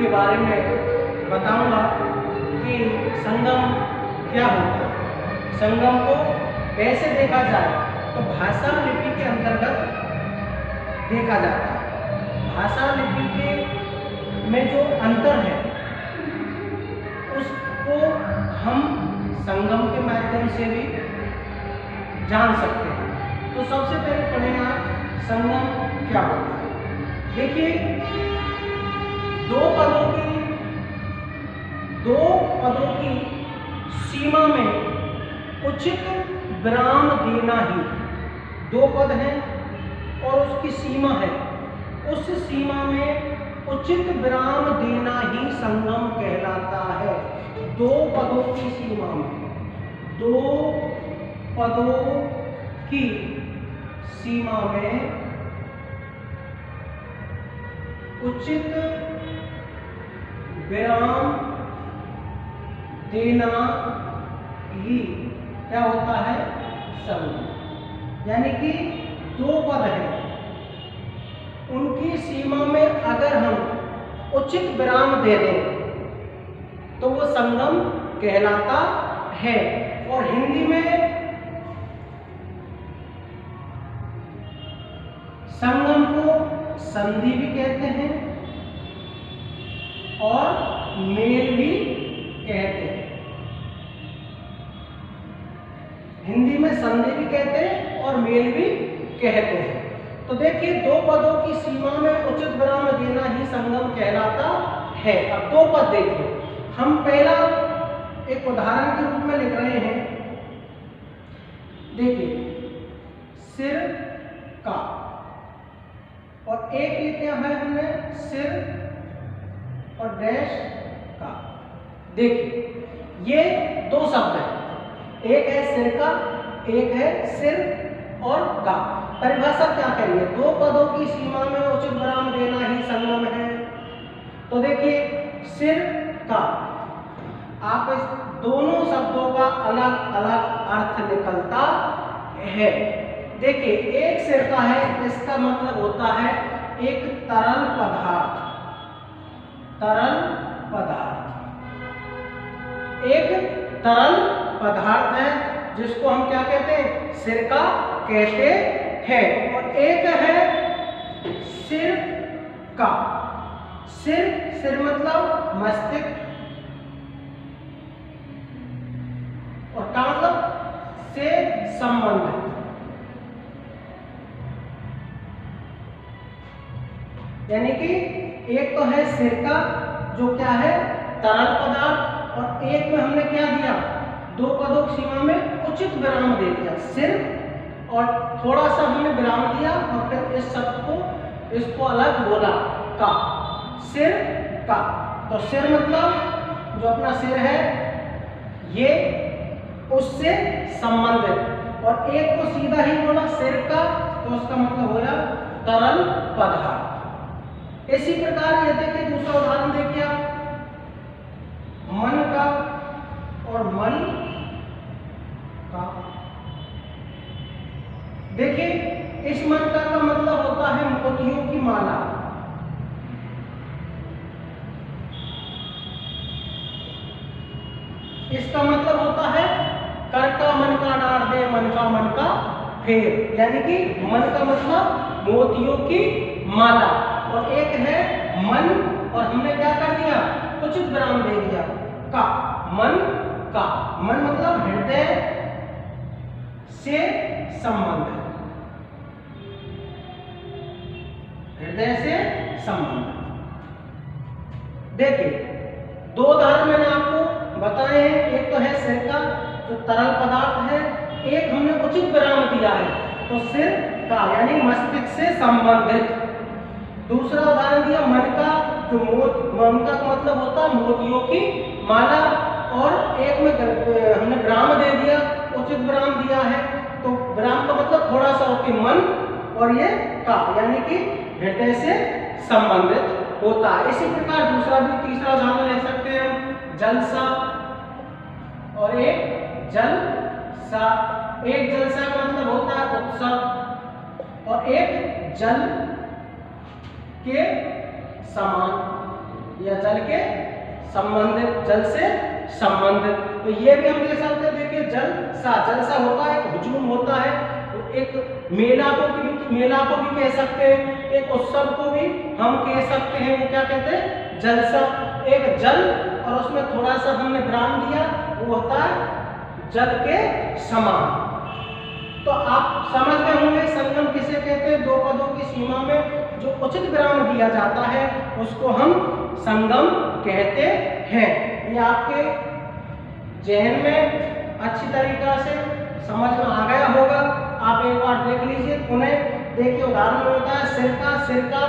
के बारे में बताऊंगा कि संगम क्या होता है। संगम को कैसे देखा जाए तो भाषा लिपि के अंतर्गत देखा जाता है। भाषा लिपि के में जो अंतर है उसको हम संगम के माध्यम से भी जान सकते हैं। तो सबसे पहले पढ़ेंगे आप संगम क्या होता है। देखिए, दो पदों की सीमा में उचित विराम देना ही, दो पद हैं और उसकी सीमा है, उस सीमा में उचित विराम देना ही संगम कहलाता है। दो पदों की सीमा में, दो पदों की सीमा में उचित विराम देना ही क्या होता है, संगम। यानी कि दो पद हैं, उनकी सीमा में अगर हम उचित विराम दे दें तो वो संगम कहलाता है। और हिंदी में संगम को संधि भी कहते हैं और मेल भी कहते हैं। हिंदी में संधि भी कहते हैं और मेल भी कहते हैं। तो देखिए, दो पदों की सीमा में उचित विराम देना ही संगम कहलाता है। अब दो पद देखिए, हम पहला एक उदाहरण के रूप में लिख रहे हैं। देखिए, सिर का, और एक लिखे है हमने सिर और डैश का। देखिए, ये दो शब्द हैं, एक है सिर का, एक है सिर और का। परिभाषा क्या करिए, दो पदों की सीमा में उचित विराम देना ही संगम है। तो देखिए, सिर का, आप इस दोनों शब्दों का अलग अलग अर्थ निकलता है। देखिए, एक सिर का है, इसका मतलब होता है एक तरल पदार्थ, तरल पदार्थ, एक तरल पदार्थ है जिसको हम क्या कहते हैं, सिरका कहते हैं। और एक है सिर का, सिर मतलब मस्तिष्क, और का मतलब से संबंधित। यानी कि एक तो है सिर का जो क्या है, तरल पदार्थ, और एक में हमने क्या दिया, दो पदों की सीमा में उचित विराम दे दिया, सिर, और थोड़ा सा हमने विराम दिया और फिर इस शब्द को, इसको अलग बोला, का, सिर का। तो सिर मतलब जो अपना सिर है ये उससे संबंधित, और एक को सीधा ही बोला सिर का, तो उसका मतलब होगा तरल पदार्थ। इसी प्रकार ये देखिए, दूसरा उदाहरण देखिए आप, मन का और मन का। देखिए, इस मन का मतलब होता है मोतियों की माला, इसका मतलब होता है कर का मन का डार दे, मन का फेर। यानी कि मन का मतलब मोतियों की माला, और एक है मन, और हमने क्या कर दिया, उचित विराम दे दिया, का, मन का। मन मतलब हृदय से संबंधित, हृदय से संबंधित। देखिए, दो उदाहरण मैंने आपको बताए हैं, एक तो है सिर का जो तरल पदार्थ है, एक हमने उचित विराम दिया है तो सिर का यानी मस्तिष्क से संबंधित। दूसरा उदाहरण दिया मन का, जो मन का मतलब होता है मोतियों की माला, और एक में हमने विराम दे दिया, उचित विराम दिया है, तो विराम का मतलब थोड़ा सा होती मन, और ये का यानी कि हृदय से संबंधित होता है। इसी प्रकार दूसरा भी, तीसरा उदाहरण ले सकते हैं हम, जलसा और एक जलसा। एक जलसा का मतलब होता है उत्सव, और एक जल के समान, या जल के संबंधित, जल से संबंधित। तो ये भी हम देख सकते हैं, देखिए जलसा होता है, हुजूम होता है, एक मेला को भी कह सकते हैं, एक उत्सव को भी हम कह सकते हैं, वो क्या कहते हैं, जलसा। एक जल और उसमें थोड़ा सा हमने विराम दिया, वो होता है जल के समान। तो आप समझ गए होंगे संगम किसे कहते हैं, दो पदों की सीमा में जो उचित विराम दिया जाता है उसको हम संगम कहते हैं। ये आपके जहन में अच्छी तरीका से समझ में आ गया होगा। आप एक बार देख लीजिए, पुनः देखिए उदाहरण में होता है सिरका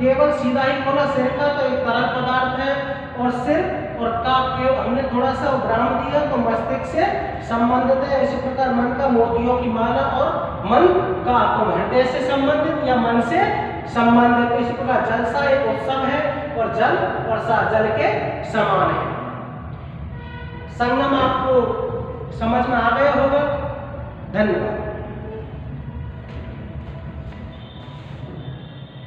केवल सीधा ही बोला सिरका तो एक तरल पदार्थ है, और सिर और का के हमने थोड़ा सा विराम दिया तो मस्तिष्क से संबंधित है। इसी प्रकार मन का मोतियों की माला और मन का तो हृदय से संबंधित या मन से संबंधित। इसी प्रकार जलसा एक उत्सव है और जल और सा जल के समान है। संगम आपको समझ में आ गया होगा। धन्यवाद।